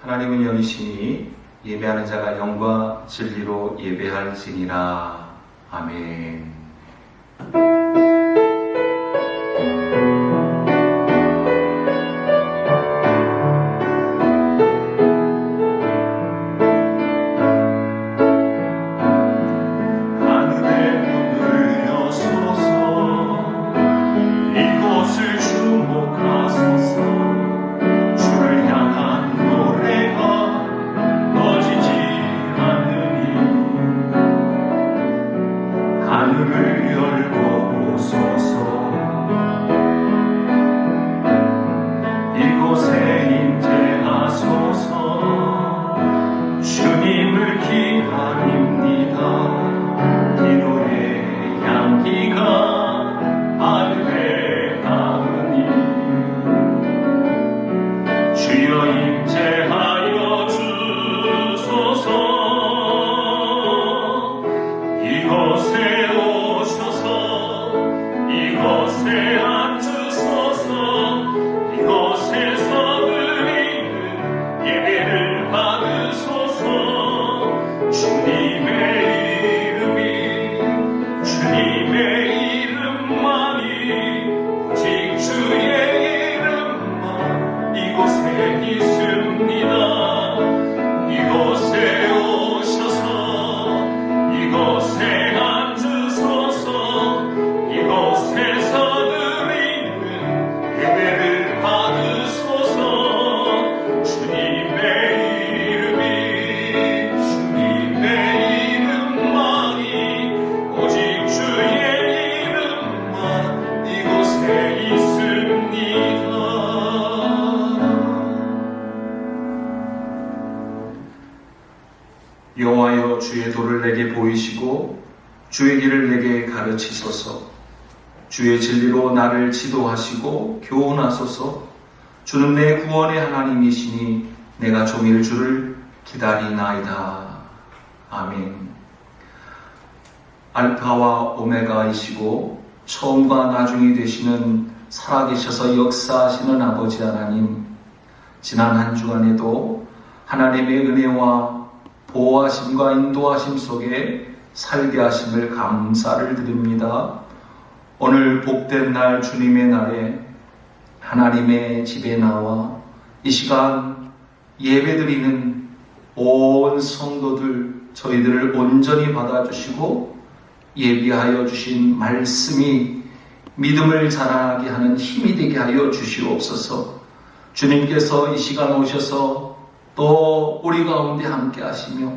하나님은 영이시니 예배하는 자가 영과 진리로 예배할지니라. 아멘. 여호와여, 주의 도를 내게 보이시고 주의 길을 내게 가르치소서. 주의 진리로 나를 지도하시고 교훈하소서. 주는 내 구원의 하나님이시니 내가 종일 주를 기다리나이다. 아멘. 알파와 오메가이시고 처음과 나중이 되시는 살아계셔서 역사하시는 아버지 하나님, 지난 한 주간에도 하나님의 은혜와 보호하심과 인도하심 속에 살게 하심을 감사를 드립니다. 오늘 복된 날, 주님의 날에 하나님의 집에 나와 이 시간 예배드리는 온 성도들, 저희들을 온전히 받아주시고 예비하여 주신 말씀이 믿음을 자라나게 하는 힘이 되게 하여 주시옵소서. 주님께서 이 시간 오셔서 또 우리 가운데 함께 하시며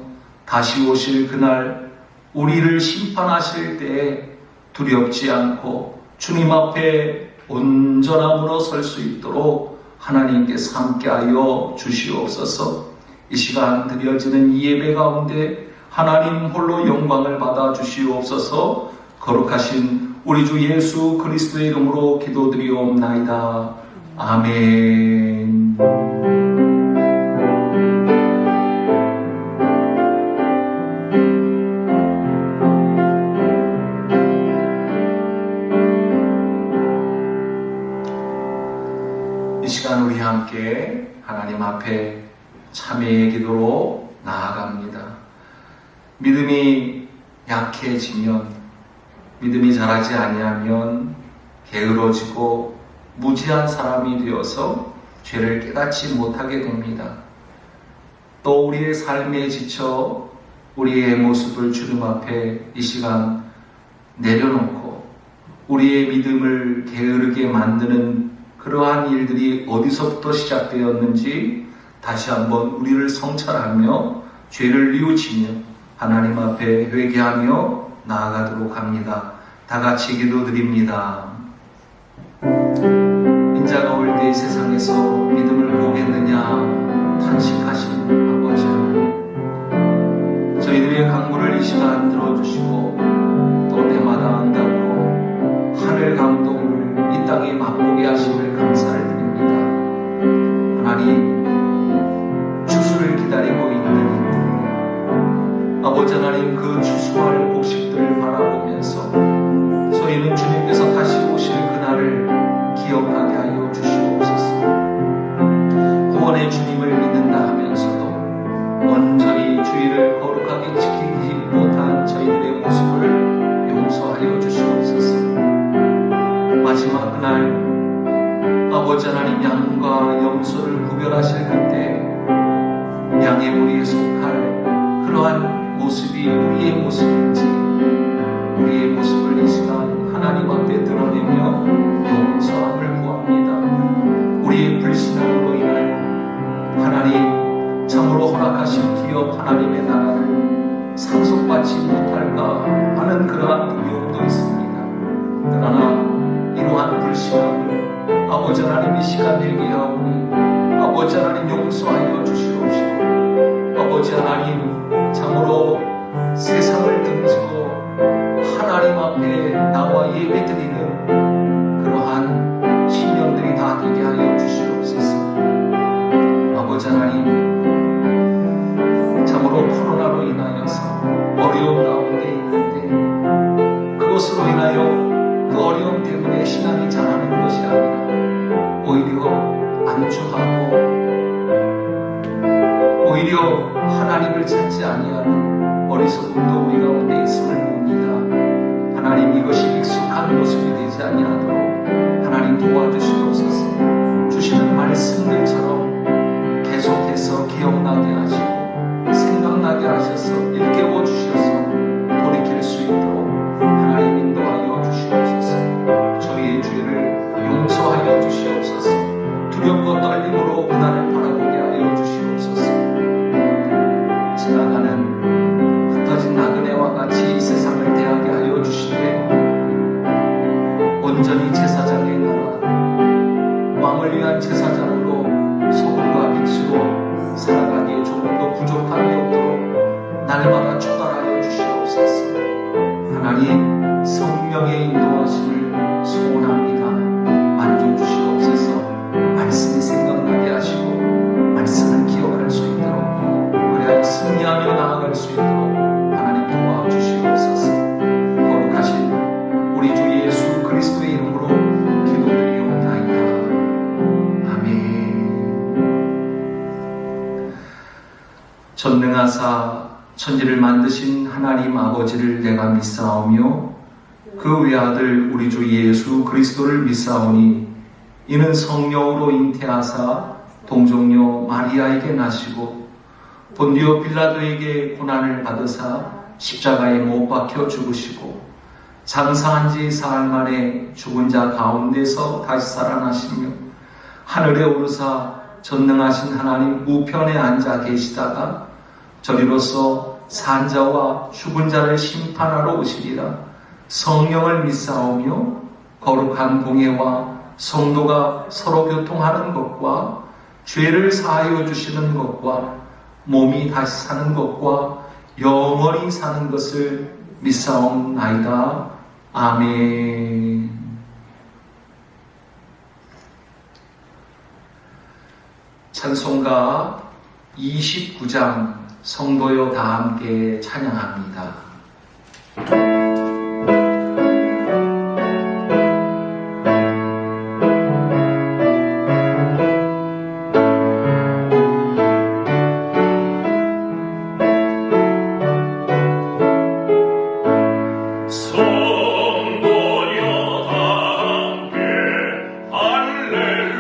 다시 오실 그날 우리를 심판하실 때에 두렵지 않고 주님 앞에 온전함으로 설 수 있도록 하나님께서 함께하여 주시옵소서. 이 시간 드려지는 이 예배 가운데 하나님 홀로 영광을 받아 주시옵소서. 거룩하신 우리 주 예수 그리스도의 이름으로 기도드리옵나이다. 아멘. 이 시간 우리 함께 하나님 앞에 참회의 기도로 나아갑니다. 믿음이 약해지면, 믿음이 자라지 아니하면 게으러지고 무지한 사람이 되어서 죄를 깨닫지 못하게 됩니다. 또 우리의 삶에 지쳐 우리의 모습을 주님 앞에 이 시간 내려놓고 우리의 믿음을 게으르게 만드는 그러한 일들이 어디서부터 시작되었는지 다시 한번 우리를 성찰하며 죄를 뉘우치며 하나님 앞에 회개하며 나아가도록 합니다. 다 같이 기도드립니다. 인자가 올 때 이 세상에서 믿음을 보겠느냐 탄식하시는 아버지 하나님, 저희들의 간구를 이 시간 들어주시고 또 때마다 응답으로 하늘 감동을 이 땅에 맛보게 하심을 감사를 드립니다. 하나님, 추수를 기다리고 있는 아버지 하나님, 그 추수할 곡식들을 바라보면서 저희는 주님께서 다시 오실 그날을 기억하게 하여 주시옵소서. 구원의 주님을 믿는다 하면서 마지막 그날 아버지 하나님 양과 염소를 구별하실 그때 양의 무리에 속할 그러한 모습이 우리의 모습인지 우리의 모습을 이 시간 하나님 앞에 드러내며 용서함을 구합니다. 우리의 불신앙으로 인하여 하나님 참으로 허락하신 기업 하나님의 나라를 상속받지 못할까 하는 그러한 두려움도 있습니다. 그러나 이러한 불신앙을 아버지 하나님 이 시간 얘기하오니 아버지 하나님 용서하여 주시옵시고 아버지 하나님 참으로 세상을 등지고 하나님 앞에 나와 예배드리는 그러한 신령들이 다 되게 하여 주시옵소서. 아버지 하나님 참으로 코로나로 인하여서 어려운 가운데 있는데 그것으로 인하여 그 어려움 때문에 신앙이 자라는 것이 아니라 오히려 안주하고 오히려 하나님을 찾지 아니하는 어리석음도 우리 가운데 있음을 봅니다. 하나님 이것이 익숙한 모습이 되지 아니하도록 하나님 도와주시옵소서. 주시는 말씀들처럼 계속해서 기억나게 하시고 생각나게 하셔서 일깨워 주셔서 돌이킬 수 있도록 하나님 인도하여 주시옵소서. 저희의 죄를 용서하여 주시옵소서. 두렵고 떨림으로 그날을 바라보게 하여 주시옵소서. 지나가는 흩어진 나그네와 같이 이 세상을 대하게 하여 주시되 온전히 제사장의 나라 왕을 위한 제사장으로 소금과 빛으로 살아가기에 조금도 부족함이 없도록 날마다 초달하여 주시옵소서. 하나님 성령의 인도하심을 소원합니다. 만져 주시옵소서. 말씀이 생각나게 하시고 말씀을 기억할 수 있도록 그래야 승리하며 나아갈 수 있도록 하나님 도와주시옵소서. 거룩하신 우리 주 예수 그리스도의 이름으로 기도드리옵나이다. 아멘. 전능하사 천지를 만드신 하나님 아버지를 내가 믿사오며 그 외아들 우리 주 예수 그리스도를 믿사오니 이는 성령으로 잉태하사 동정녀 마리아에게 나시고 본디오 빌라도에게 고난을 받으사 십자가에 못 박혀 죽으시고 장사한 지 사흘 만에 죽은 자 가운데서 다시 살아나시며 하늘에 오르사 전능하신 하나님 우편에 앉아 계시다가 저리로서 산자와 죽은 자를 심판하러 오시리라. 성령을 믿사오며 거룩한 공예와 성도가 서로 교통하는 것과 죄를 사하여 주시는 것과 몸이 다시 사는 것과 영원히 사는 것을 믿사옵나이다. 아멘. 찬송가 29장 성도여 다 함께 찬양합니다. 찬양하여라 할렐루야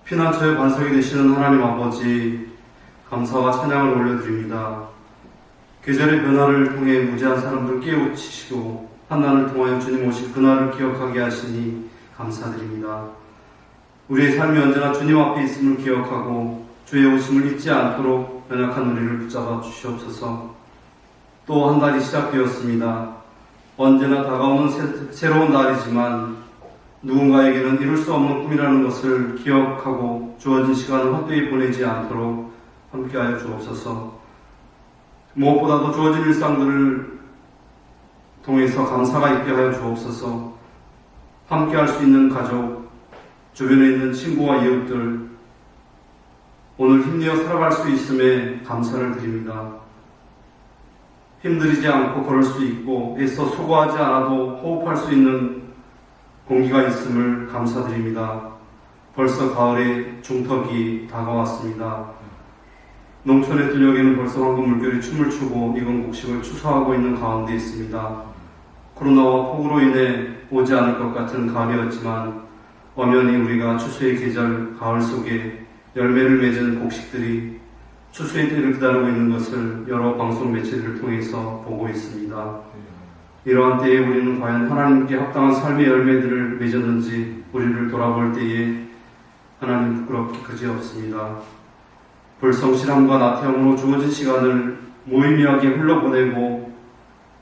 피난처의 반석이 되시는 하나님 아버지, 감사와 찬양을 올려드립니다. 계절의 변화를 통해 무지한 사람들 깨우치시고 한난을 통하여 주님 오실 그날을 기억하게 하시니 감사드립니다. 우리의 삶이 언제나 주님 앞에 있음을 기억하고 주의 오심을 잊지 않도록 연약한 우리를 붙잡아 주시옵소서. 또 한 달이 시작되었습니다. 언제나 다가오는 새로운 날이지만 누군가에게는 이룰 수 없는 꿈이라는 것을 기억하고 주어진 시간을 헛되이 보내지 않도록 함께하여 주옵소서. 무엇보다도 주어진 일상들을 통해서 감사가 있게 하여 주옵소서. 함께할 수 있는 가족, 주변에 있는 친구와 이웃들, 오늘 힘내어 살아갈 수 있음에 감사를 드립니다. 힘들이지 않고 걸을 수 있고 애써 수고하지 않아도 호흡할 수 있는 공기가 있음을 감사드립니다. 벌써 가을의 중턱이 다가왔습니다. 농촌의 들녘에는 벌써 황금 물결이 춤을 추고 익은 곡식을 추수하고 있는 가운데 있습니다. 코로나와 폭우로 인해 오지 않을 것 같은 가을이었지만 엄연히 우리가 추수의 계절 가을 속에 열매를 맺은 곡식들이 추수의 때를 기다리고 있는 것을 여러 방송 매체들을 통해서 보고 있습니다. 이러한 때에 우리는 과연 하나님께 합당한 삶의 열매들을 맺었는지 우리를 돌아볼 때에 하나님 부끄럽기 그지없습니다. 불성실함과 나태함으로 주어진 시간을 무의미하게 흘러보내고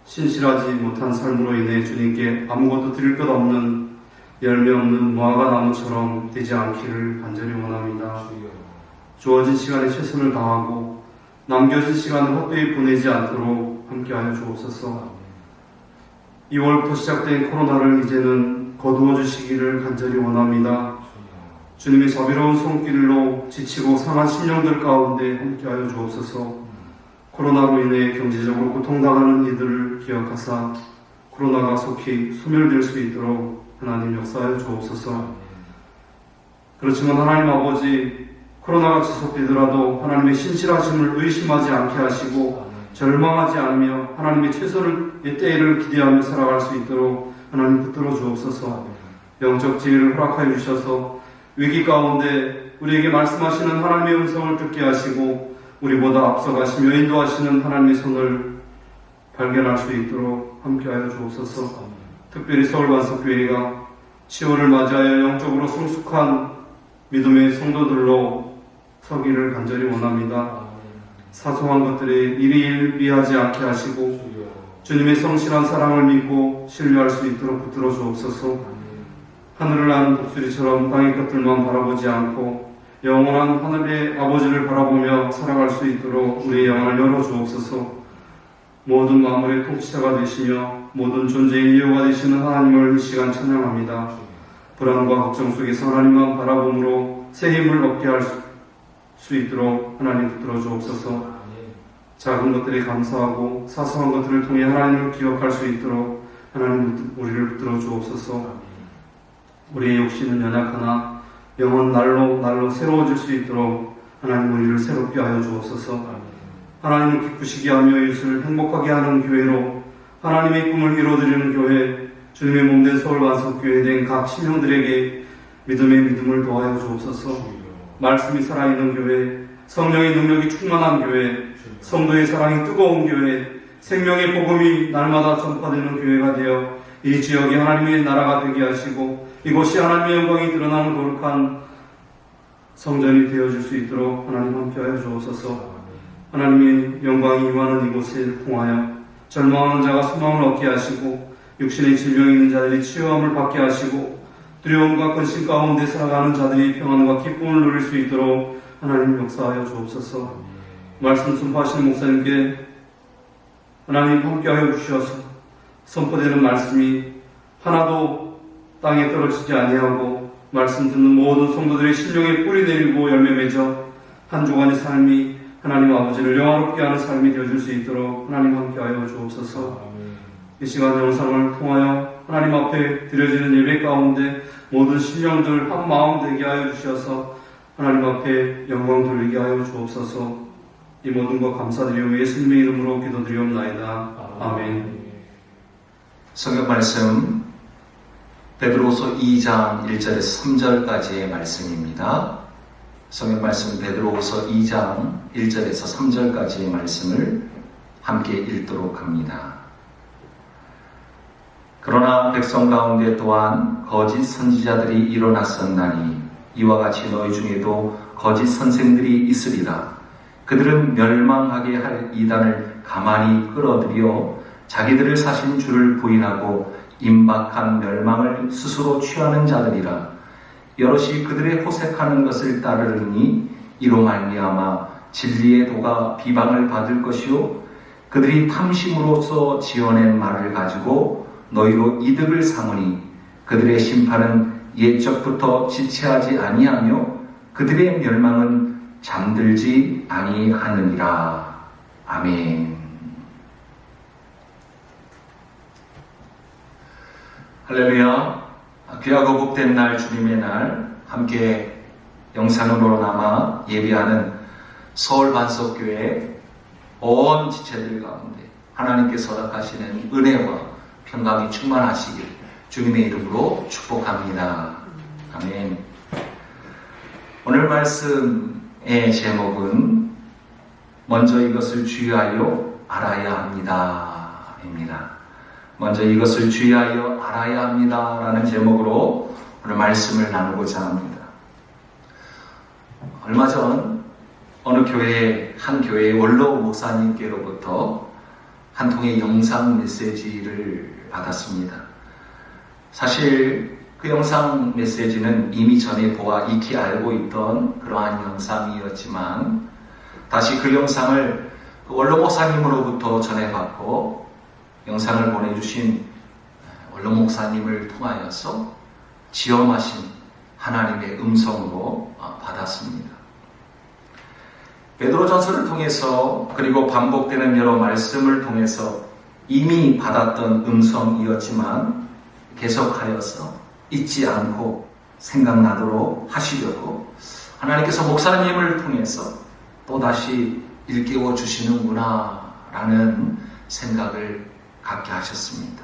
신실하지 못한 삶으로 인해 주님께 아무것도 드릴 것 없는 열매 없는 무화과 나무처럼 되지 않기를 간절히 원합니다. 주어진 시간에 최선을 다하고 남겨진 시간을 헛되이 보내지 않도록 함께하여 주옵소서. 2월부터 시작된 코로나를 이제는 거두어 주시기를 간절히 원합니다. 주님의 자비로운 손길로 지치고 상한 심령들 가운데 함께하여 주옵소서. 코로나로 인해 경제적으로 고통당하는 이들을 기억하사 코로나가 속히 소멸될 수 있도록 하나님 역사하여 주옵소서. 그렇지만 하나님 아버지, 코로나가 지속되더라도 하나님의 신실하심을 의심하지 않게 하시고 절망하지 않으며 하나님의 최선의 때를 기대하며 살아갈 수 있도록 하나님 붙들어 주옵소서. 영적 지혜를 허락하여 주셔서 위기 가운데 우리에게 말씀하시는 하나님의 음성을 듣게 하시고 우리보다 앞서가시며 인도하시는 하나님의 손을 발견할 수 있도록 함께하여 주옵소서. 특별히 서울반석교회가 10월을 맞이하여 영적으로 성숙한 믿음의 성도들로 서기를 간절히 원합니다. 사소한 것들에 일희일비하지 않게 하시고 주님의 성실한 사랑을 믿고 신뢰할 수 있도록 붙들어 주옵소서. 하늘을 나는 독수리처럼 땅의 것들만 바라보지 않고 영원한 하늘의 아버지를 바라보며 살아갈 수 있도록 우리의 영을 열어 주옵소서. 모든 만물의 통치자가 되시며 모든 존재의 이유가 되시는 하나님을 이 시간 찬양합니다. 불안과 걱정 속에서 하나님만 바라봄으로 새 힘을 얻게 할 수 있도록 하나님 붙들어 주옵소서. 작은 것들에 감사하고 사소한 것들을 통해 하나님을 기억할 수 있도록 하나님 우리를 붙들어 주옵소서. 우리의 욕심은 연약하나 영은 날로 새로워질 수 있도록 하나님 우리를 새롭게 하여 주옵소서. 하나님을 기쁘시게 하며 이웃을 행복하게 하는 교회로 하나님의 꿈을 이루어드리는 교회, 주님의 몸된 서울반석교회 된 각 신령들에게 믿음의 믿음을 더하여 주옵소서. 말씀이 살아있는 교회, 성령의 능력이 충만한 교회, 성도의 사랑이 뜨거운 교회, 생명의 복음이 날마다 전파되는 교회가 되어 이 지역이 하나님의 나라가 되게 하시고 이곳이 하나님의 영광이 드러나는 거룩한 성전이 되어줄 수 있도록 하나님 함께하여 주옵소서. 하나님의 영광이 임하는 이곳을 통하여 절망하는 자가 소망을 얻게 하시고 육신의 질병이 있는 자들이 치유함을 받게 하시고 두려움과 근심 가운데 살아가는 자들이 평안과 기쁨을 누릴 수 있도록 하나님 역사하여 주옵소서. 말씀 선포하시는 목사님께 하나님 함께하여 주셔서 선포되는 말씀이 하나도 땅에 떨어지지 아니하고 말씀 듣는 모든 성도들의 심령에 뿌리 내리고 열매 맺어 한 주간의 삶이 하나님 아버지를 영화롭게 하는 삶이 되어줄 수 있도록 하나님 함께하여 주옵소서. 이 시간 영상을 통하여 하나님 앞에 드려지는 예배 가운데 모든 심령들 한 마음 되게 하여 주셔서 하나님 앞에 영광 돌리게 하여 주옵소서. 이 모든 것 감사드리며 예수님의 이름으로 기도드리옵나이다. 아멘. 성경 말씀 베드로서 2장 1절에서 3절까지의 말씀입니다. 성경 말씀 베드로후서 2장 1절에서 3절까지의 말씀을 함께 읽도록 합니다. 그러나 백성 가운데 또한 거짓 선지자들이 일어났었나니 이와 같이 너희 중에도 거짓 선생들이 있으리라. 그들은 멸망하게 할 이단을 가만히 끌어들여 자기들을 사신 주를 부인하고 임박한 멸망을 스스로 취하는 자들이라. 여럿이 그들의 호색하는 것을 따르니 이로 말미암아 진리의 도가 비방을 받을 것이요 그들이 탐심으로써 지어낸 말을 가지고 너희로 이득을 삼으니 그들의 심판은 옛적부터 지체하지 아니하며 그들의 멸망은 잠들지 아니하느니라. 아멘. 할렐루야. 귀하고 복된 날, 주님의 날, 함께 영상으로나마 예배하는 서울 반석교회 온 지체들 가운데 하나님께서 허락하시는 은혜와 평강이 충만하시길 주님의 이름으로 축복합니다. 아멘. 오늘 말씀의 제목은 먼저 이것을 주의하여 알아야 합니다. 입니다. 먼저 이것을 주의하여 알아야 합니다. 라는 제목으로 오늘 말씀을 나누고자 합니다. 얼마 전 어느 한 교회의 원로 목사님께로부터 한 통의 영상 메시지를 받았습니다. 사실 그 영상 메시지는 이미 전에 보아 익히 알고 있던 그러한 영상이었지만 다시 그 영상을 원로 목사님으로부터 전해받고 영상을 보내주신 원로 목사님을 통하여서 지엄하신 하나님의 음성으로 받았습니다. 베드로전서를 통해서 그리고 반복되는 여러 말씀을 통해서 이미 받았던 음성이었지만 계속하여서 잊지 않고 생각나도록 하시려고 하나님께서 목사님을 통해서 또다시 일깨워 주시는구나 라는 생각을 갖게 하셨습니다.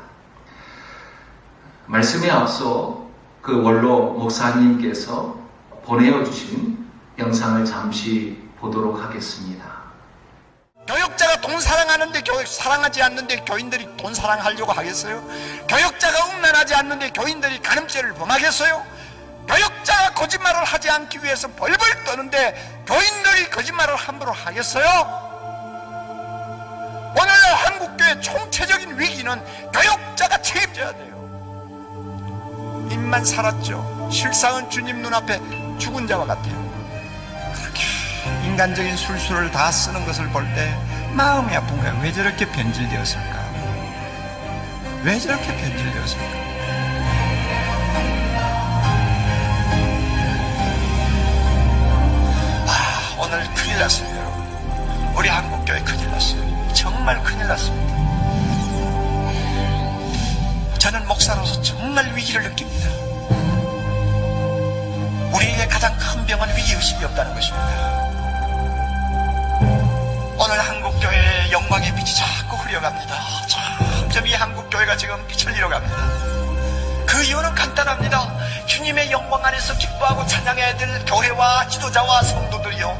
말씀에 앞서 그 원로 목사님께서 보내어 주신 영상을 잠시 보도록 하겠습니다. 교역자가 돈 사랑하는데 사랑하지 않는데 교인들이 돈 사랑하려고 하겠어요? 교역자가 음란하지 않는데 교인들이 간음죄를 범하겠어요? 교역자가 거짓말을 하지 않기 위해서 벌벌 떠는데 교인들이 거짓말을 함부로 하겠어요? 오늘날 한국교회 총체적인 위기는 교역자가 책임져야 돼요. 입만 살았죠. 실상은 주님 눈앞에 죽은 자와 같아요. 그렇게 인간적인 술수를 다 쓰는 것을 볼 때 마음이 아픈 거야. 왜 저렇게 변질되었을까? 왜 저렇게 변질되었을까? 오늘 큰일 났습니다, 여러분. 우리 한국교회 큰일 났어요. 정말 큰일 났습니다. 저는 목사로서 정말 위기를 느낍니다. 우리에게 가장 큰 병은 위기의식이 없다는 것입니다. 오늘 한국교회의 영광의 빛이 자꾸 흐려갑니다. 점점 이 한국교회가 지금 빛을 잃어갑니다. 그 이유는 간단합니다. 주님의 영광 안에서 기뻐하고 찬양해야 될 교회와 지도자와 성도들이요,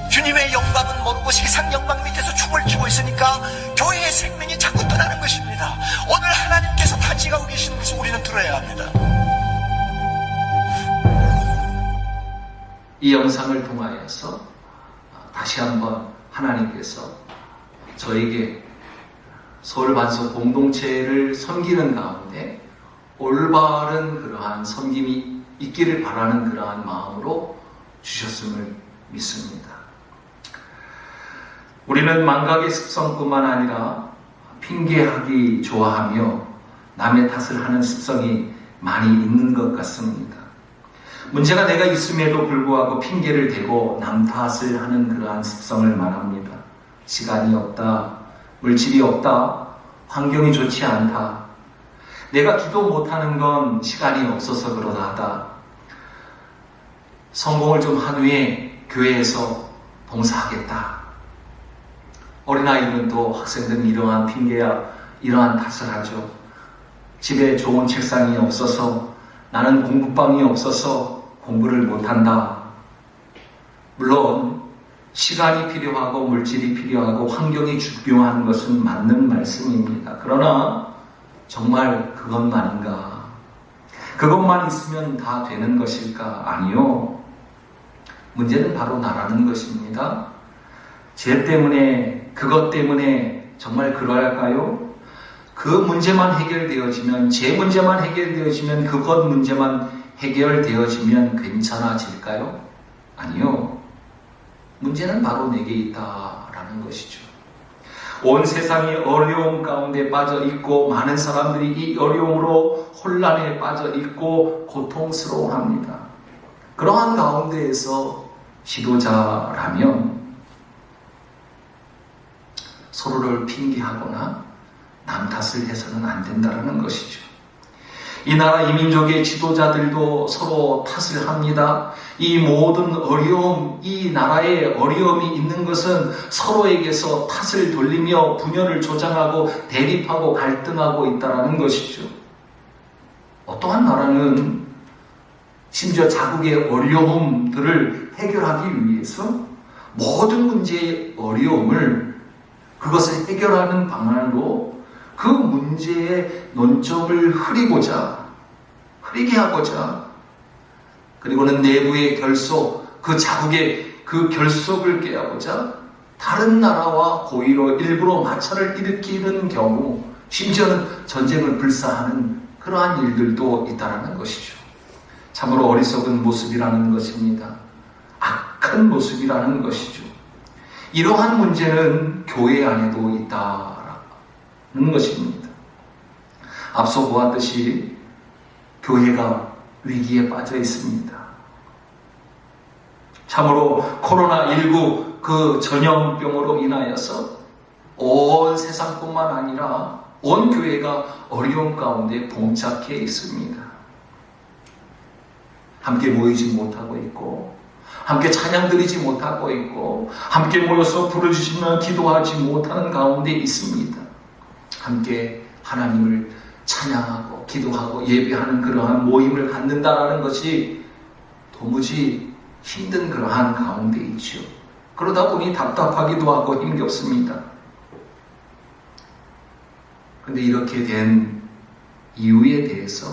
주님의 영광은 모르고 세상 영광 밑에서 춤을 추고 있으니까 교회의 생명이 자꾸 떠나는 것입니다. 오늘 하나님께서 다지가고 계시는 것을 우리는 들어야 합니다. 이 영상을 통하여서 다시 한번 하나님께서 저에게 서울반석 공동체를 섬기는 가운데 올바른 그러한 섬김이 있기를 바라는 그러한 마음으로 주셨음을 믿습니다. 우리는 망각의 습성뿐만 아니라 핑계하기 좋아하며 남의 탓을 하는 습성이 많이 있는 것 같습니다. 문제가 내가 있음에도 불구하고 핑계를 대고 남 탓을 하는 그러한 습성을 말합니다. 시간이 없다, 물질이 없다, 환경이 좋지 않다, 내가 기도 못하는 건 시간이 없어서 그러다, 성공을 좀 한 후에 교회에서 봉사하겠다. 어린아이들은 학생들은 이러한 핑계야 이러한 탓을 하죠. 집에 좋은 책상이 없어서, 나는 공부방이 없어서 공부를 못한다. 물론 시간이 필요하고 물질이 필요하고 환경이 중요한 것은 맞는 말씀입니다. 그러나 정말 그것만인가? 그것만 있으면 다 되는 것일까? 아니요. 문제는 바로 나라는 것입니다. 죄 때문에, 그것 때문에 정말 그럴까요? 그 문제만 해결되어지면, 죄 문제만 해결되어지면, 그것 문제만 해결되어지면 괜찮아질까요? 아니요. 문제는 바로 내게 있다라는 것이죠. 온 세상이 어려움 가운데 빠져 있고 많은 사람들이 이 어려움으로 혼란에 빠져 있고 고통스러워합니다. 그러한 가운데에서 지도자라면 서로를 핑계하거나 남 탓을 해서는 안 된다는 것이죠. 이 나라 이민족의 지도자들도 서로 탓을 합니다. 이 모든 어려움, 이 나라에 어려움이 있는 것은 서로에게서 탓을 돌리며 분열을 조장하고 대립하고 갈등하고 있다는 것이죠. 어떠한 나라는 심지어 자국의 어려움들을 해결하기 위해서 모든 문제의 어려움을 그것을 해결하는 방안으로 그 문제의 논점을 흐리게 하고자 그리고는 내부의 결속, 그 자국의 그 결속을 깨하고자 다른 나라와 고의로 일부러 마찰을 일으키는 경우 심지어는 전쟁을 불사하는 그러한 일들도 있다는 것이죠. 참으로 어리석은 모습이라는 것입니다. 악한 모습이라는 것이죠. 이러한 문제는 교회 안에도 있다는 것입니다. 앞서 보았듯이 교회가 위기에 빠져 있습니다. 참으로 코로나19 그 전염병으로 인하여서 온 세상뿐만 아니라 온 교회가 어려움 가운데 봉착해 있습니다. 함께 모이지 못하고 있고 함께 찬양 드리지 못하고 있고 함께 모여서 부르짖으며 기도하지 못하는 가운데 있습니다. 함께 하나님을 찬양하고 기도하고 예배하는 그러한 모임을 갖는다라는 것이 도무지 힘든 그러한 가운데 있죠. 그러다 보니 답답하기도 하고 힘겹습니다. 그런데 이렇게 된 이유에 대해서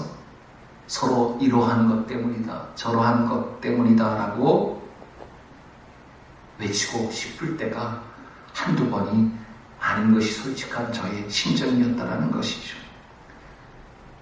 서로 이러한 것 때문이다, 저러한 것 때문이다 라고 외치고 싶을 때가 한두 번이 아닌 것이 솔직한 저의 심정이었다라는 것이죠.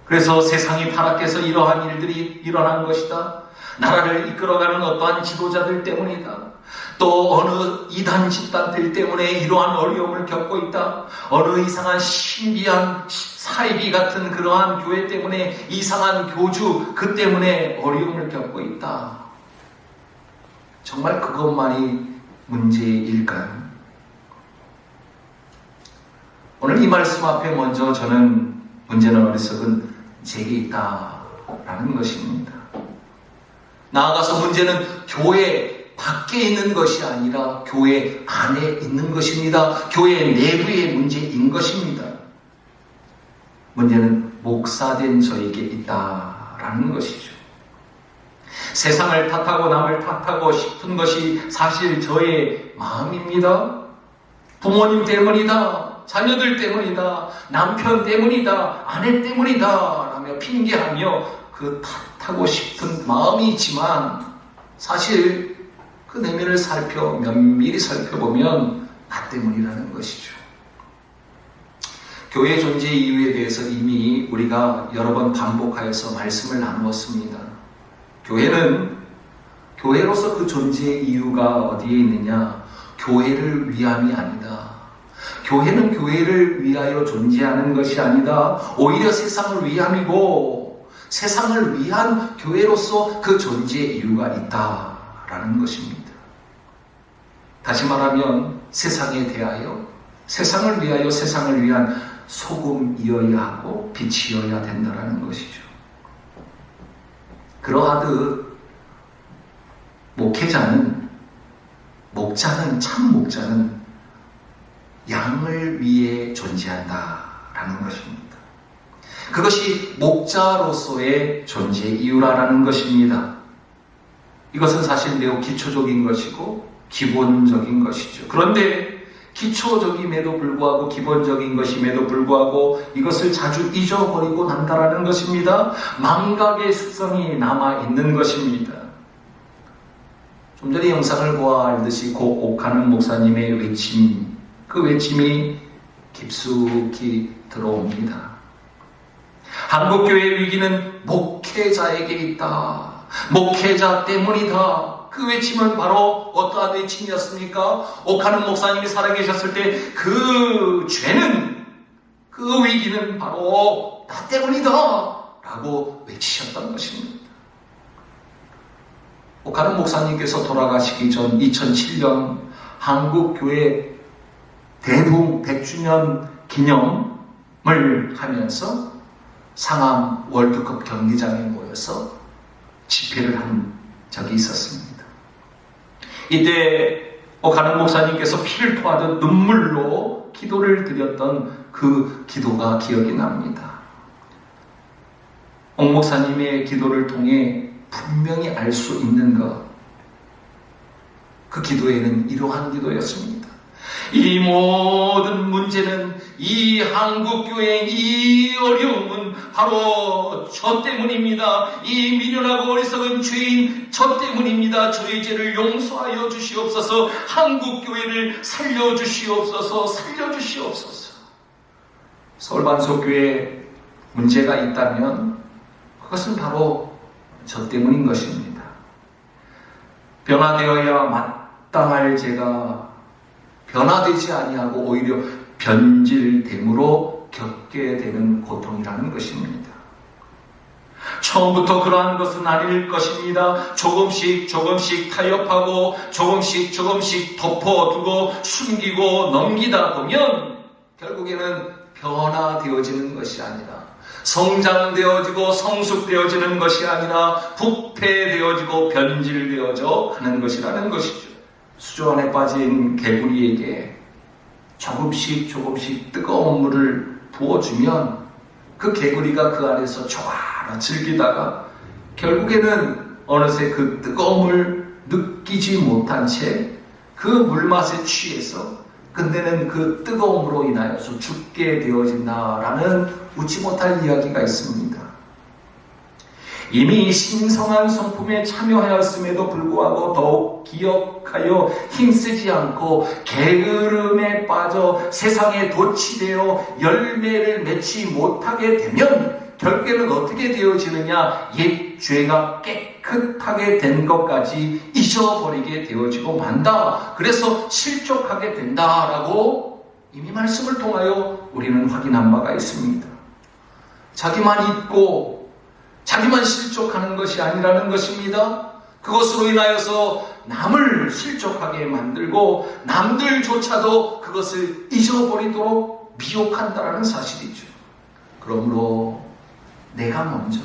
그래서 세상이 타락해서 이러한 일들이 일어난 것이다. 나라를 이끌어가는 어떠한 지도자들 때문이다. 또 어느 이단 집단들 때문에 이러한 어려움을 겪고 있다. 어느 이상한 신비한 사이비 같은 그러한 교회 때문에 이상한 교주 그 때문에 어려움을 겪고 있다. 정말 그것만이 문제일까요? 오늘 이 말씀 앞에 먼저 저는 문제는 어리석은 제게 있다라는 것입니다. 나아가서 문제는 교회 밖에 있는 것이 아니라 교회 안에 있는 것입니다. 교회 내부의 문제인 것입니다. 문제는 목사된 저에게 있다라는 것이죠. 세상을 탓하고 남을 탓하고 싶은 것이 사실 저의 마음입니다. 부모님 때문이다. 자녀들 때문이다. 남편 때문이다. 아내 때문이다. 라며 핑계하며 그 탓하고 싶은 마음이 있지만 사실 그 내면을 면밀히 살펴보면 나 때문이라는 것이죠. 교회 존재 이유에 대해서 이미 우리가 여러 번 반복하여서 말씀을 나누었습니다. 교회는 교회로서 그 존재 이유가 어디에 있느냐? 교회를 위함이 아니다. 교회는 교회를 위하여 존재하는 것이 아니다. 오히려 세상을 위함이고 세상을 위한 교회로서 그 존재 이유가 있다라는 것입니다. 다시 말하면 세상에 대하여 세상을 위하여 세상을 위한 소금이어야 하고 빛이어야 된다는 것이죠. 그러하듯 참 목자는 양을 위해 존재한다라는 것입니다. 그것이 목자로서의 존재 이유라는 것입니다. 이것은 사실 매우 기초적인 것이고 기본적인 것이죠. 그런데 기초적임에도 불구하고 기본적인 것임에도 불구하고 이것을 자주 잊어버리고 난다라는 것입니다. 망각의 습성이 남아있는 것입니다. 좀 전에 영상을 보아 알듯이 고 옥하는 목사님의 외침, 그 외침이 깊숙이 들어옵니다. 한국교회의 위기는 목회자에게 있다. 목회자 때문이다. 그 외침은 바로 어떠한 외침이었습니까? 옥하는 목사님이 살아계셨을 때 그 죄는, 그 위기는 바로 나 때문이다 라고 외치셨던 것입니다. 옥하는 목사님께서 돌아가시기 전 2007년 한국교회 대붕 100주년 기념을 하면서 상암 월드컵 경기장에 모여서 집회를 한 적이 있었습니다. 이때 옥하는 목사님께서 피를 토하듯 눈물로 기도를 드렸던 그 기도가 기억이 납니다. 옥 목사님의 기도를 통해 분명히 알 수 있는 것, 그 기도에는 이러한 기도였습니다. 이 모든 문제는, 이 한국교회의 이 어려움은 바로 저 때문입니다. 이 미련하고 어리석은 죄인 저 때문입니다. 저의 죄를 용서하여 주시옵소서. 한국교회를 살려주시옵소서. 살려주시옵소서. 서울반석교회에 문제가 있다면 그것은 바로 저 때문인 것입니다. 변화되어야 마땅할 죄가 변화되지 아니하고 오히려 변질됨으로 겪게 되는 고통이라는 것입니다. 처음부터 그러한 것은 아닐 것입니다. 조금씩 타협하고 조금씩 덮어두고 숨기고 넘기다 보면 결국에는 변화되어지는 것이 아니라, 성장되어지고 성숙되어지는 것이 아니라 부패되어지고 변질되어져 가는 것이라는 것이죠. 수조 안에 빠진 개구리에게 조금씩 뜨거운 물을 부어주면 그 개구리가 그 안에서 좋아라 즐기다가 결국에는 어느새 그 뜨거운 물 느끼지 못한 채 그 물맛에 취해서 끝내는 그 뜨거움으로 인하여서 죽게 되어진다라는 웃지 못할 이야기가 있습니다. 이미 신성한 성품에 참여하였음에도 불구하고 더욱 기억하여 힘쓰지 않고 게으름에 빠져 세상에 도취되어 열매를 맺지 못하게 되면 결국에는 어떻게 되어지느냐? 옛 죄가 깨끗하게 된 것까지 잊어버리게 되어지고 만다. 그래서 실족하게 된다라고 이미 말씀을 통하여 우리는 확인한 바가 있습니다. 자기만 잊고 자기만 실족하는 것이 아니라는 것입니다. 그것으로 인하여서 남을 실족하게 만들고 남들조차도 그것을 잊어버리도록 미혹한다라는 사실이죠. 그러므로 내가 먼저,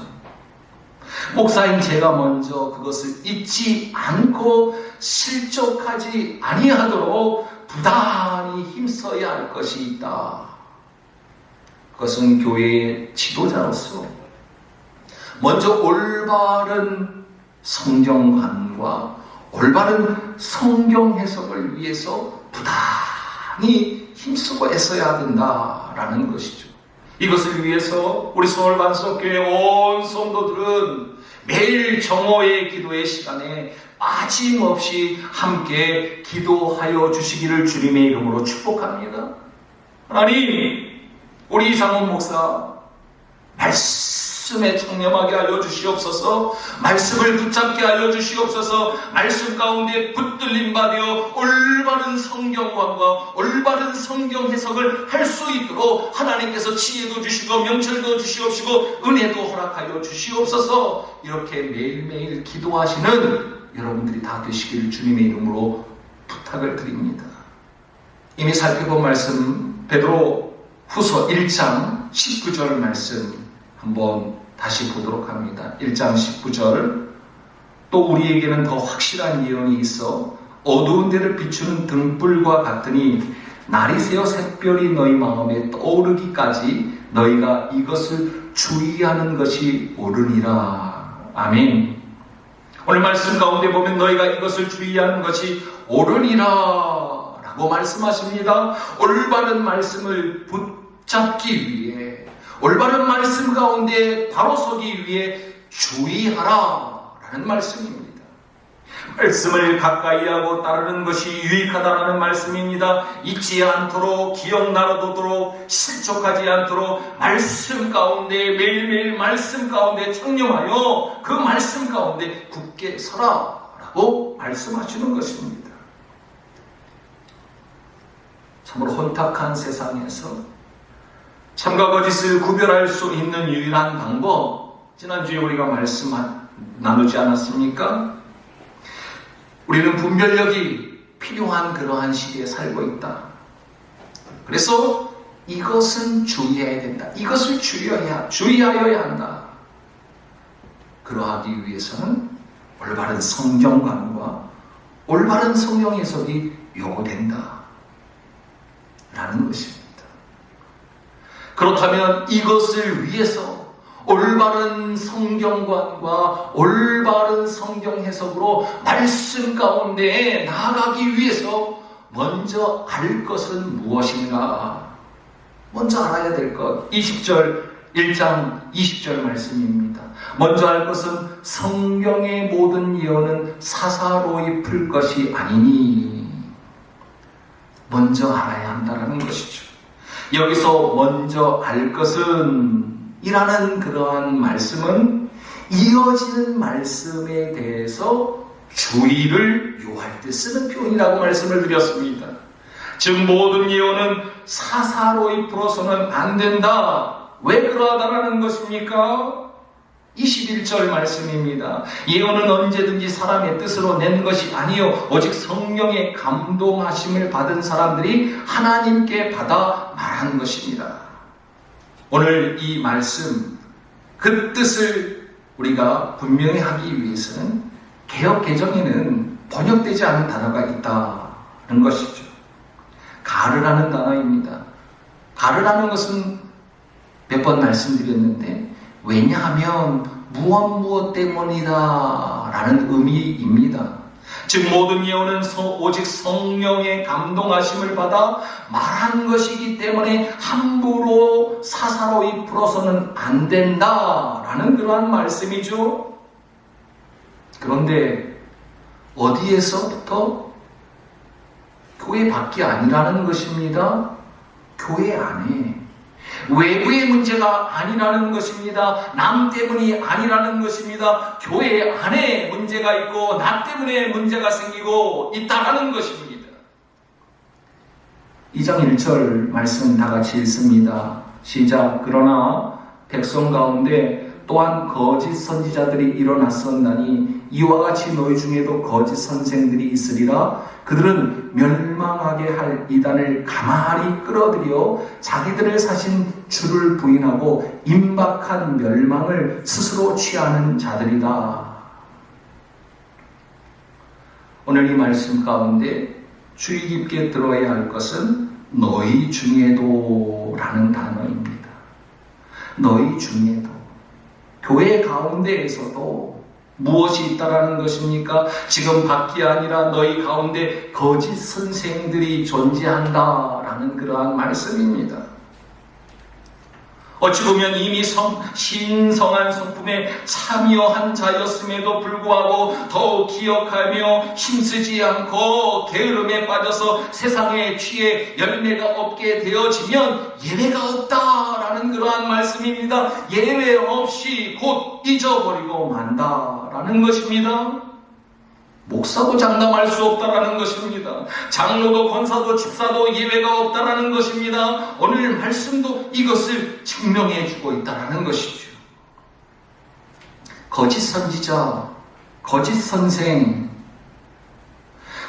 목사인 제가 먼저 그것을 잊지 않고 실족하지 아니하도록 부단히 힘써야 할 것이 있다. 그것은 교회의 지도자로서 먼저 올바른 성경관과 올바른 성경 해석을 위해서 부단히 힘쓰고 애써야 된다라는 것이죠. 이것을 위해서 우리 서울반석교회 온 성도들은 매일 정오의 기도의 시간에 빠짐없이 함께 기도하여 주시기를 주님의 이름으로 축복합니다. 하나님, 우리 이상훈 목사 말씀에 청렴하게 하여 주시옵소서. 말씀을 붙잡게 하여 주시옵소서. 말씀 가운데 붙들림 받여 올바른 성경관과 올바른 성경 해석을 할 수 있도록 하나님께서 지혜도 주시고 명철도 주시옵시고 은혜도 허락하여 주시옵소서. 이렇게 매일매일 기도하시는 여러분들이 다 되시기를 주님의 이름으로 부탁을 드립니다. 이미 살펴본 말씀 베드로 후서 1장 19절 말씀 한번 다시 보도록 합니다. 1장 19절. 또 우리에게는 더 확실한 예언이 있어 어두운 데를 비추는 등불과 같으니 날이 새어 샛별이 너희 마음에 떠오르기까지 너희가 이것을 주의하는 것이 옳으니라. 아멘. 오늘 말씀 가운데 보면 너희가 이것을 주의하는 것이 옳으니라 라고 말씀하십니다. 올바른 말씀을 붙잡기 위해, 올바른 말씀 가운데 바로 서기 위해 주의하라 라는 말씀입니다. 말씀을 가까이 하고 따르는 것이 유익하다라는 말씀입니다. 잊지 않도록, 기억나도록, 실족하지 않도록 말씀 가운데, 매일매일 말씀 가운데 청렴하여 그 말씀 가운데 굳게 서라 라고 말씀하시는 것입니다. 참으로 혼탁한 세상에서 참과 거짓을 구별할 수 있는 유일한 방법, 지난주에 우리가 말씀 나누지 않았습니까? 우리는 분별력이 필요한 그러한 시대에 살고 있다. 그래서 이것은 주의해야 된다. 이것을 주의하여야 한다. 그러하기 위해서는 올바른 성경관과 올바른 성경 해석이 요구된다 라는 것입니다. 그렇다면 이것을 위해서 올바른 성경관과 올바른 성경 해석으로 말씀 가운데 나아가기 위해서 먼저 알 것은 무엇인가? 먼저 알아야 될 것, 1장 20절 말씀입니다. 먼저 알 것은 성경의 모든 예언은 사사로이 풀 것이 아니니, 먼저 알아야 한다는 것이죠. 여기서 먼저 알 것은 이라는 그러한 말씀은 이어지는 말씀에 대해서 주의를 요할 때 쓰는 표현이라고 말씀을 드렸습니다. 즉 모든 예언은 사사로이 풀어서는 안 된다. 왜 그러하다라는 것입니까? 21절 말씀입니다. 예언은 언제든지 사람의 뜻으로 낸 것이 아니요 오직 성령의 감동하심을 받은 사람들이 하나님께 받아 말한 것입니다. 오늘 이 말씀, 그 뜻을 우리가 분명히 하기 위해서는 개역 개정에는 번역되지 않은 단어가 있다는 것이죠. 가르라는 단어입니다. 가르라는 것은 몇 번 말씀드렸는데, 왜냐하면 무엇 때문이다 라는 의미입니다. 즉 모든 예언은 오직 성령의 감동하심을 받아 말한 것이기 때문에 함부로 사사로이 풀어서는 안 된다라는 그러한 말씀이죠. 그런데 어디에서부터? 교회 밖이 아니라는 것입니다. 교회 안에. 외부의 문제가 아니라는 것입니다. 남 때문이 아니라는 것입니다. 교회 안에 문제가 있고 나 때문에 문제가 생기고 있다라는 것입니다. 2장 1절 말씀 다 같이 읽습니다. 시작. 그러나 백성 가운데 또한 거짓 선지자들이 일어났었나니 이와 같이 너희 중에도 거짓 선생들이 있으리라. 그들은 멸망하게 할 이단을 가만히 끌어들여 자기들을 사신 주를 부인하고 임박한 멸망을 스스로 취하는 자들이다. 오늘 이 말씀 가운데 주의 깊게 들어야 할 것은 너희 중에도 라는 단어입니다. 너희 중에도. 교회 가운데에서도 무엇이 있다라는 것입니까? 지금 밖이 아니라 너희 가운데 거짓 선생들이 존재한다라는 그러한 말씀입니다. 어찌 보면 이미 신성한 성품에 참여한 자였음에도 불구하고 더욱 기억하며 힘쓰지 않고 게으름에 빠져서 세상에 취해 열매가 없게 되어지면 예외가 없다라는 그러한 말씀입니다. 예외 없이 곧 잊어버리고 만다라는 것입니다. 목사도 장담할 수 없다라는 것입니다. 장로도 권사도 집사도 예외가 없다라는 것입니다. 오늘 말씀도 이것을 증명해 주고 있다라는 것이죠. 거짓 선지자, 거짓 선생,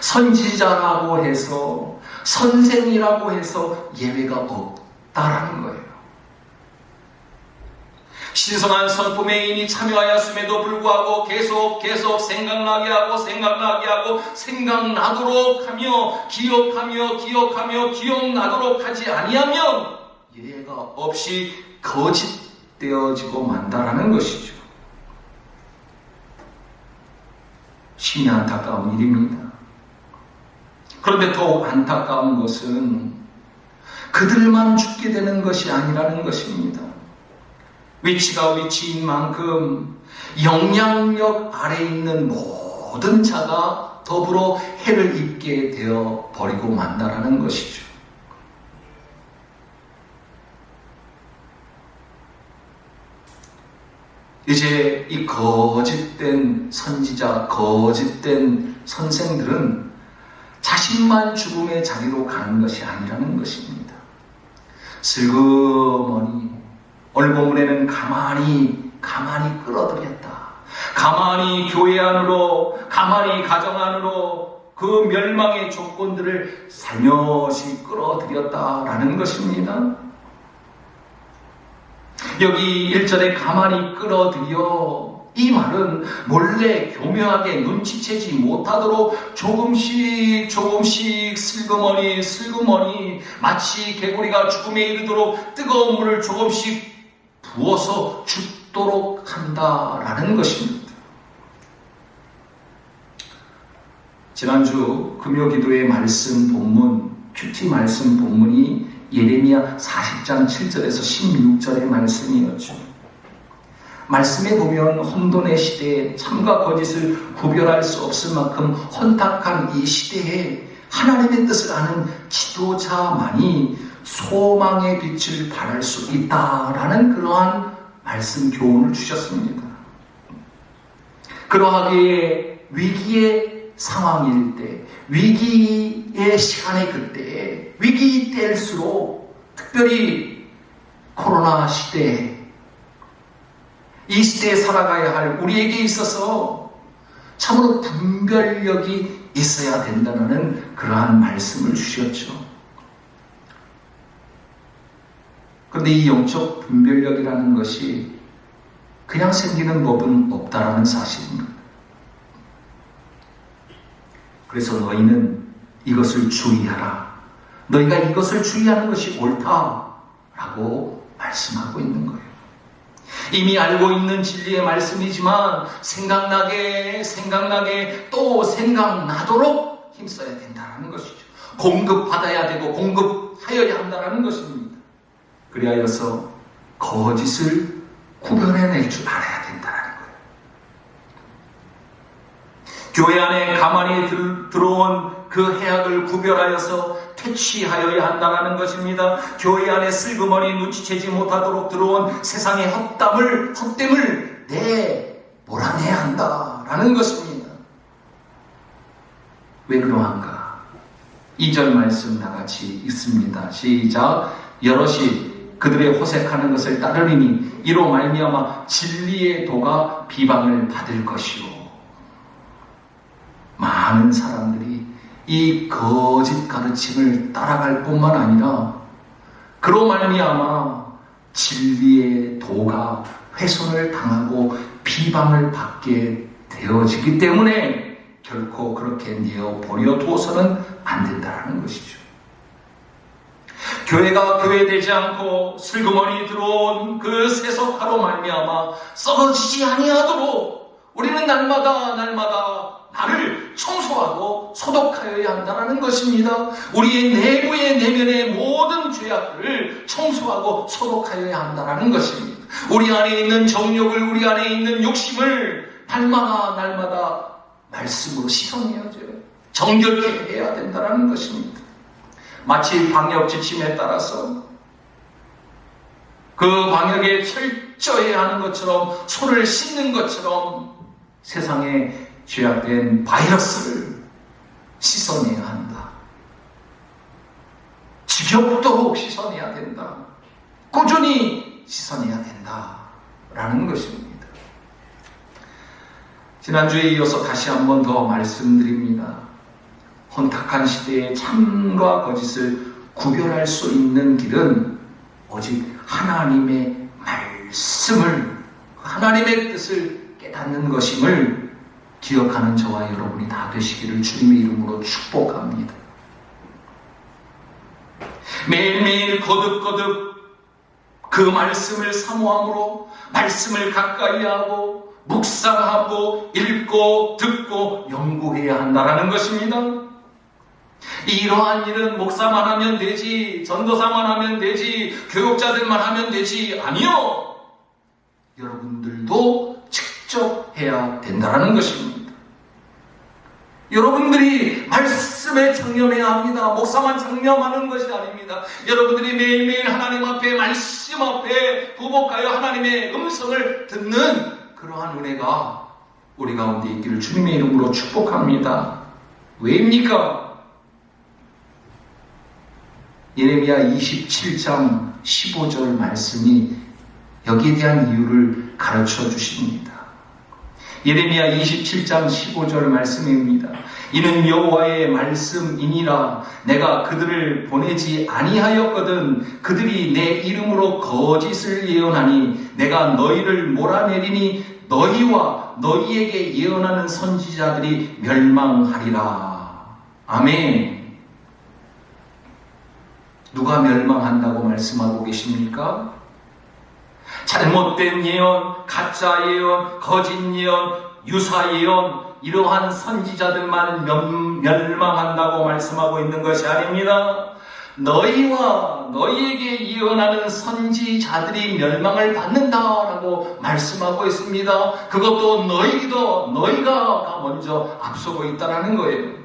선지자라고 해서 선생이라고 해서 예외가 없다라는 거예요. 신성한 성품에 이미 참여하였음에도 불구하고 계속 생각나게 하고 생각나도록 하며 기억나도록 하지 아니하면 예외가 없이 거짓되어지고 만다라는 것이죠. 심히 안타까운 일입니다. 그런데 더욱 안타까운 것은 그들만 죽게 되는 것이 아니라는 것입니다. 위치가 위치인 만큼 영향력 아래 있는 모든 자가 더불어 해를 입게 되어 버리고 만다라는 것이죠. 이제 이 거짓된 선지자, 거짓된 선생들은 자신만 죽음의 자리로 가는 것이 아니라는 것입니다. 슬그머니 오늘 본문에는 가만히 끌어들였다. 가만히 교회 안으로, 가만히 가정 안으로 그 멸망의 조건들을 살며시 끌어들였다라는 것입니다. 여기 1절에 가만히 끌어들여, 이 말은 몰래 교묘하게 눈치채지 못하도록 조금씩 슬그머니 마치 개구리가 죽음에 이르도록 뜨거운 물을 조금씩 부어서 죽도록 한다라는 것입니다. 지난주 금요기도의 말씀 본문, 큐티 말씀 본문이 예레미야 40장 7절에서 16절의 말씀이었죠. 말씀에 보면 혼돈의 시대에 참과 거짓을 구별할 수 없을 만큼 혼탁한 이 시대에 하나님의 뜻을 아는 지도자만이 소망의 빛을 발할 수 있다라는 그러한 말씀 교훈을 주셨습니다. 그러하기에 위기의 상황일 때, 위기의 시간에 그때, 위기 때일수록 특별히 코로나 시대에 이 시대에 살아가야 할 우리에게 있어서 참으로 분별력이 있어야 된다는 그러한 말씀을 주셨죠. 그런데 이 영적 분별력이라는 것이 그냥 생기는 법은 없다라는 사실입니다. 그래서 너희는 이것을 주의하라. 너희가 이것을 주의하는 것이 옳다라고 말씀하고 있는 거예요. 이미 알고 있는 진리의 말씀이지만 생각나게 또 생각나도록 힘써야 된다는 것이죠. 공급받아야 되고 공급하여야 한다는 것입니다. 그리하여서 거짓을 구별해낼 줄 알아야 된다는 거예요. 교회 안에 가만히 들어온 그 해악을 구별하여서 퇴치하여야 한다는 것입니다. 교회 안에 슬그머니 눈치채지 못하도록 들어온 세상의 헛됨을 몰아내야 한다라는 것입니다. 왜 그러한가? 2절 말씀 나같이 있습니다. 시작. 여럿이 그들의 호색하는 것을 따르리니 이로 말미암아 진리의 도가 비방을 받을 것이요. 많은 사람들이 이 거짓 가르침을 따라갈 뿐만 아니라 그로 말미암아 진리의 도가 훼손을 당하고 비방을 받게 되어지기 때문에 결코 그렇게 내어버려 두어서는 안 된다는 것이죠. 교회가 교회되지 않고 슬그머니 들어온 그 세속화로 말미암아 썩어지지 아니하도록 우리는 날마다 나를 청소하고 소독하여야 한다는 것입니다. 우리의 내부의 내면의 모든 죄악들을 청소하고 소독하여야 한다는 것입니다. 우리 안에 있는 정욕을, 우리 안에 있는 욕심을 날마다 말씀으로 씻어내야죠. 정결케 해야 된다는 것입니다. 마치 방역 지침에 따라서 그 방역에 철저해야 하는 것처럼, 손을 씻는 것처럼 세상에 죄악된 바이러스를 씻어내야 한다. 지겹도록 씻어내야 된다. 꾸준히 씻어내야 된다라는 것입니다. 지난주에 이어서 다시 한 번 더 말씀드립니다. 혼탁한 시대에 참과 거짓을 구별할 수 있는 길은 오직 하나님의 말씀을, 하나님의 뜻을 깨닫는 것임을 기억하는 저와 여러분이 다 되시기를 주님의 이름으로 축복합니다. 매일매일 거듭 그 말씀을 사모함으로, 말씀을 가까이 하고 묵상하고 읽고 듣고 연구해야 한다는 것입니다. 이러한 일은 목사만 하면 되지, 전도사만 하면 되지, 교육자들만 하면 되지, 아니요. 여러분들도 직접 해야 된다는 것입니다. 여러분들이 말씀에 청렴해야 합니다. 목사만 청렴하는 것이 아닙니다. 여러분들이 매일매일 하나님 앞에, 말씀 앞에 부복하여 하나님의 음성을 듣는 그러한 은혜가 우리 가운데 있기를 주님의 이름으로 축복합니다. 왜입니까? 예레미야 27장 15절 말씀이 여기에 대한 이유를 가르쳐 주십니다. 예레미야 27장 15절 말씀입니다. 이는 여호와의 말씀이니라. 내가 그들을 보내지 아니하였거든 그들이 내 이름으로 거짓을 예언하니 내가 너희를 몰아내리니 너희와 너희에게 예언하는 선지자들이 멸망하리라. 아멘. 누가 멸망한다고 말씀하고 계십니까? 잘못된 예언, 가짜 예언, 거짓 예언, 유사 예언, 이러한 선지자들만 멸망한다고 말씀하고 있는 것이 아닙니다. 너희와 너희에게 예언하는 선지자들이 멸망을 받는다라고 말씀하고 있습니다. 그것도 너희가 먼저 앞서고 있다는 거예요.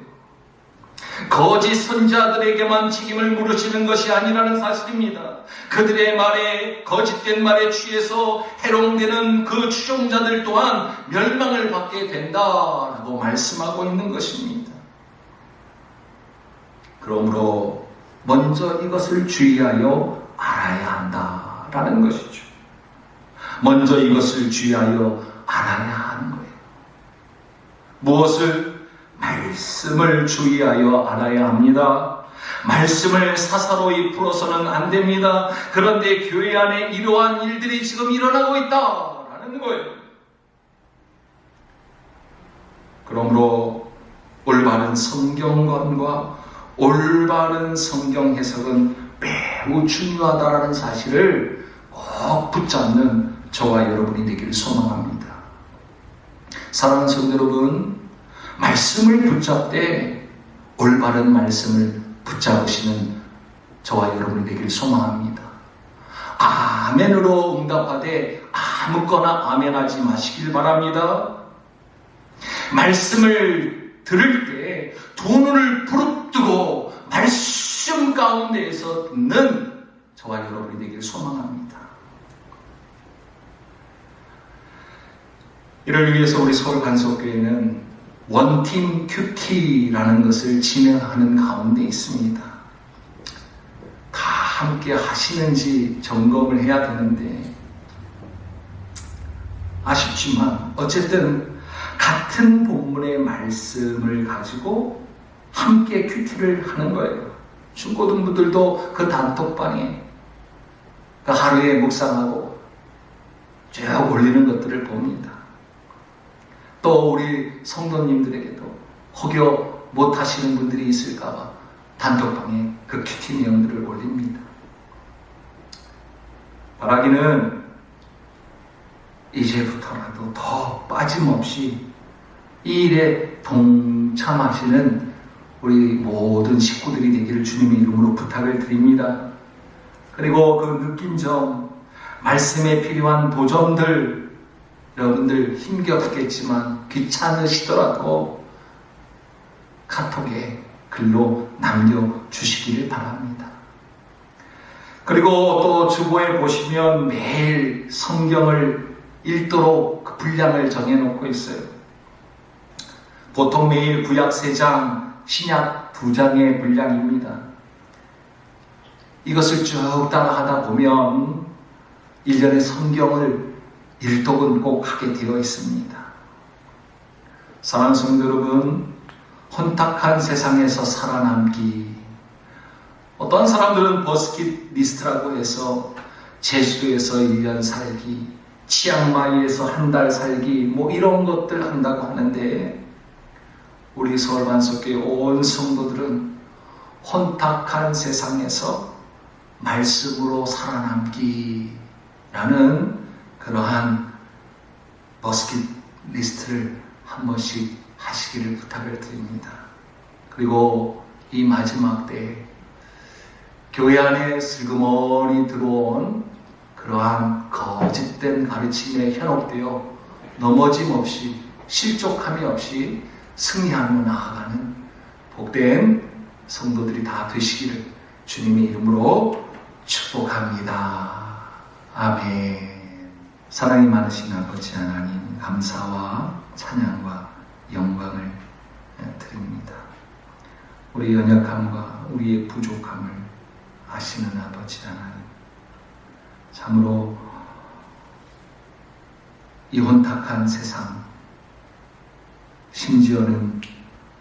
거짓 선지자들에게만 책임을 물으시는 것이 아니라는 사실입니다. 그들의 말에, 거짓된 말에 취해서 해롱되는 그 추종자들 또한 멸망을 받게 된다라고 말씀하고 있는 것입니다. 그러므로 먼저 이것을 주의하여 알아야 한다라는 것이죠. 먼저 이것을 주의하여 알아야 하는 거예요. 무엇을? 말씀을 주의하여 알아야 합니다. 말씀을 사사로이 풀어서는 안 됩니다. 그런데 교회 안에 이러한 일들이 지금 일어나고 있다라는 거예요. 그러므로 올바른 성경관과 올바른 성경 해석은 매우 중요하다라는 사실을 꼭 붙잡는 저와 여러분이 되기를 소망합니다. 사랑하는 성도 여러분, 말씀을 붙잡되 올바른 말씀을 붙잡으시는 저와 여러분이 되기를 소망합니다. 아멘으로 응답하되 아무거나 아멘하지 마시길 바랍니다. 말씀을 들을 때 두 눈을 부릅뜨고 말씀 가운데에서 듣는 저와 여러분이 되기를 소망합니다. 이를 위해서 우리 서울간석교회는 원팀 큐티라는 것을 진행하는 가운데 있습니다. 다 함께 하시는지 점검을 해야 되는데 아쉽지만 어쨌든 같은 본문의 말씀을 가지고 함께 큐티를 하는 거예요. 중고등부들도 그 단톡방에 그 하루에 묵상하고 쭉 올리는 것들을 봅니다. 또 우리 성도님들에게도 혹여 못하시는 분들이 있을까봐 단톡방에 그 큐티 내용들을 올립니다. 바라기는 이제부터라도 더 빠짐없이 이 일에 동참하시는 우리 모든 식구들이 되기를 주님의 이름으로 부탁을 드립니다. 그리고 그 느낀 점, 말씀에 필요한 도전들, 여러분들 힘겹겠지만 귀찮으시더라도 카톡에 글로 남겨주시기를 바랍니다. 그리고 또 주보에 보시면 매일 성경을 읽도록 그 분량을 정해놓고 있어요. 보통 매일 구약 3장, 신약 2장의 분량입니다. 이것을 쭉 따라하다 보면 1년의 성경을 일독은 꼭 하게 되어 있습니다. 사랑하는 성도 여러분, 혼탁한 세상에서 살아남기. 어떤 사람들은 버스킷리스트라고 해서 제주도에서 1년 살기, 치앙마이에서 한 달 살기, 이런 것들 한다고 하는데 우리 서울반석교회 온 성도들은 혼탁한 세상에서 말씀으로 살아남기라는 그러한 버스킷리스트를 한 번씩 하시기를 부탁을 드립니다. 그리고 이 마지막 때에 교회 안에 슬그머니 들어온 그러한 거짓된 가르침에 현혹되어 넘어짐 없이 실족함이 없이 승리하며 나아가는 복된 성도들이 다 되시기를 주님의 이름으로 축복합니다. 아멘. 사랑이 많으신 아버지 하나님, 감사와 찬양과 영광을 드립니다. 우리 연약함과 우리의 부족함을 아시는 아버지 하나님, 참으로 이 혼탁한 세상, 심지어는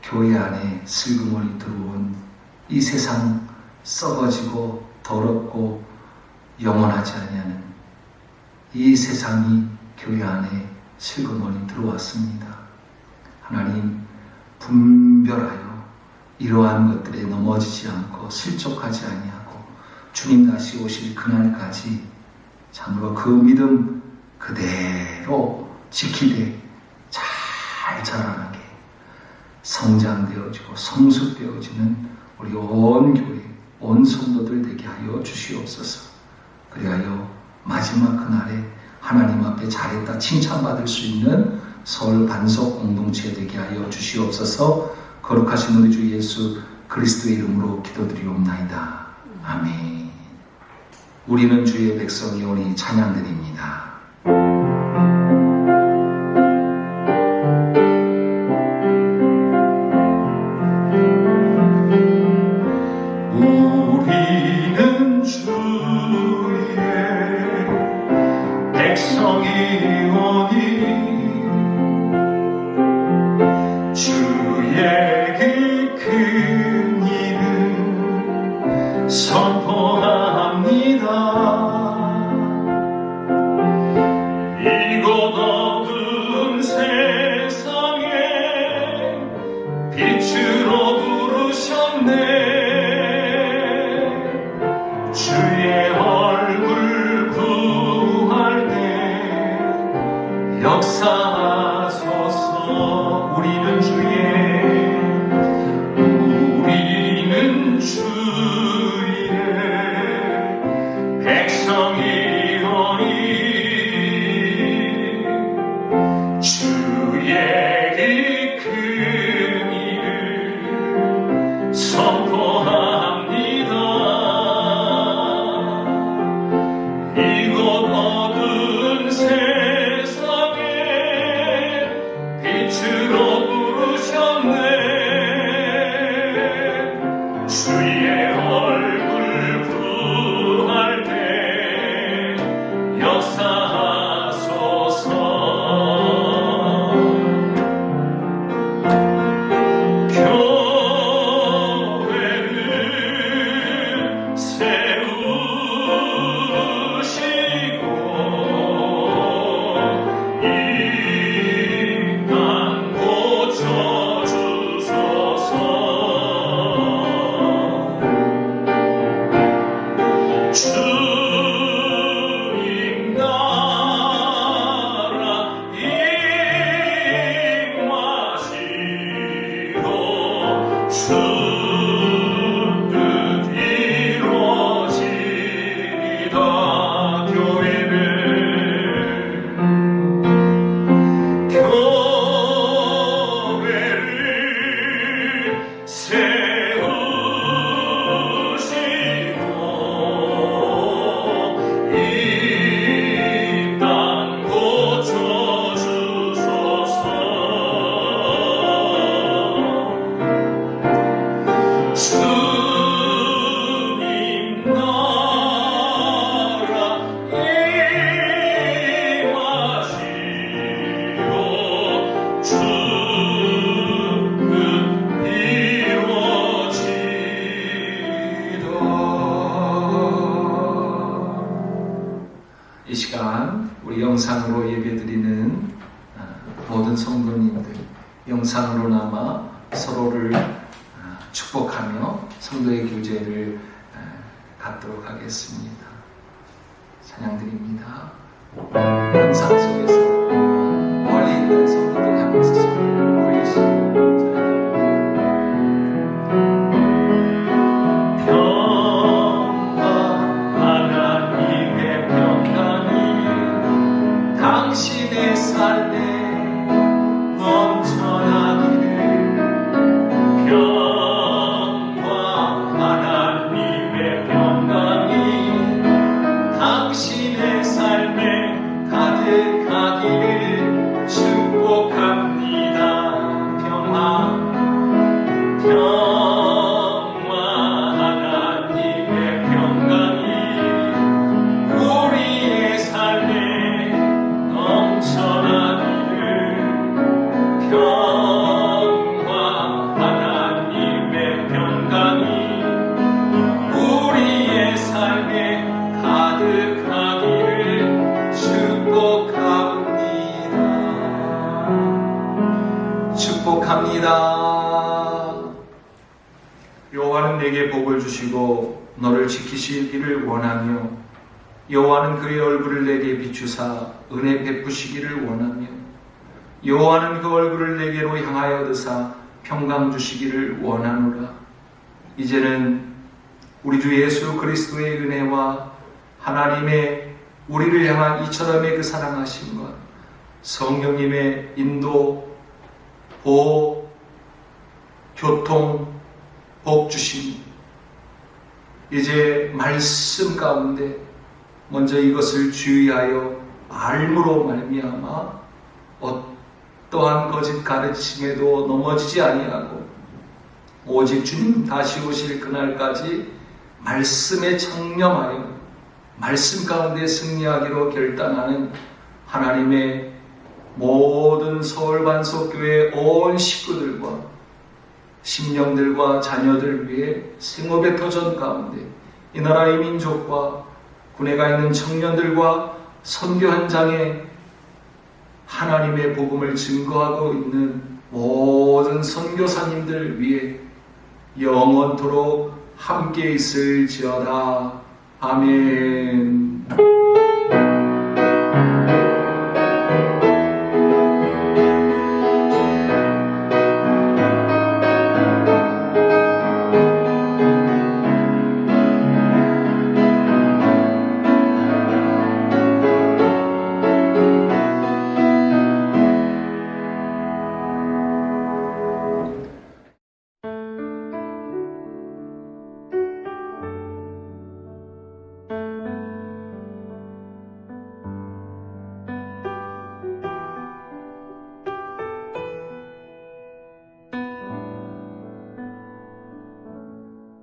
교회 안에 슬그머니 들어온 이 세상, 썩어지고 더럽고 영원하지 아니하는 이 세상이 교회 안에 슬그머니 들어왔습니다. 하나님, 분별하여 이러한 것들에 넘어지지 않고 실족하지 아니하고 주님 다시 오실 그날까지 참으로 그 믿음 그대로 지키되 잘 자라나게 성장되어지고 성숙되어지는 우리 온 교회, 온 성도들 되게 하여 주시옵소서. 그리하여 마지막 그날에 하나님 앞에 잘했다 칭찬받을 수 있는 서울 반석 공동체 되게 하여 주시옵소서. 거룩하신 우리 주 예수 그리스도의 이름으로 기도드리옵나이다. 아멘. 우리는 주의 백성이오니 찬양드립니다. 우리는 주의 백성이오니 주의 그 큰 이름 선포합니다. 이곳 어두운 세상에 빛으로 부르셨네. 주의 얼굴 구할 때 역사하소서. 우리는 주의 백성이오니 주의 그 큰 이름 선포합니다. 이곳 어두운 세상에 빛으로 부르셨네. 주의 얼굴 구할 때 역사하소서. 교회를 세우시고 이 땅 고쳐주소서. 주님 나라 임하시고 주 뜻 이루어지리다. 교회를 세우시고 이 땅 고쳐주소서. 주님 나라 임하시고 주 뜻 이루어지리다. 이 시간 우리 영상으로 예배드리는 모든 성도님들, 영상으로나마 서로를 축복하며 성도의 교제를 갖도록 하겠습니다. 찬양드립니다. 영상 속에서 여호와는 내게 복을 주시고 너를 지키시기를 원하며 여호와는 그의 얼굴을 내게 비추사 은혜 베푸시기를 원하며 여호와는 그 얼굴을 내게로 향하여 드사 평강 주시기를 원하노라. 이제는 우리 주 예수 그리스도의 은혜와 하나님의 우리를 향한 이처럼의 그 사랑하심과 성령님의 인도, 보호, 교통, 복 주심, 이제 말씀 가운데 먼저 이것을 주의하여 알므로 말미암아 어떠한 거짓 가르침에도 넘어지지 아니하고 오직 주님 다시 오실 그날까지 말씀에 청렴하여 말씀 가운데 승리하기로 결단하는 하나님의 모든 서울반석교회 온 식구들과 심령들과 자녀들 위해 생업의 터전 가운데 이 나라의 민족과 군에 가 있는 청년들과 선교 현장에 하나님의 복음을 증거하고 있는 모든 선교사님들 위해 영원토록 함께 있을지어다. 아멘.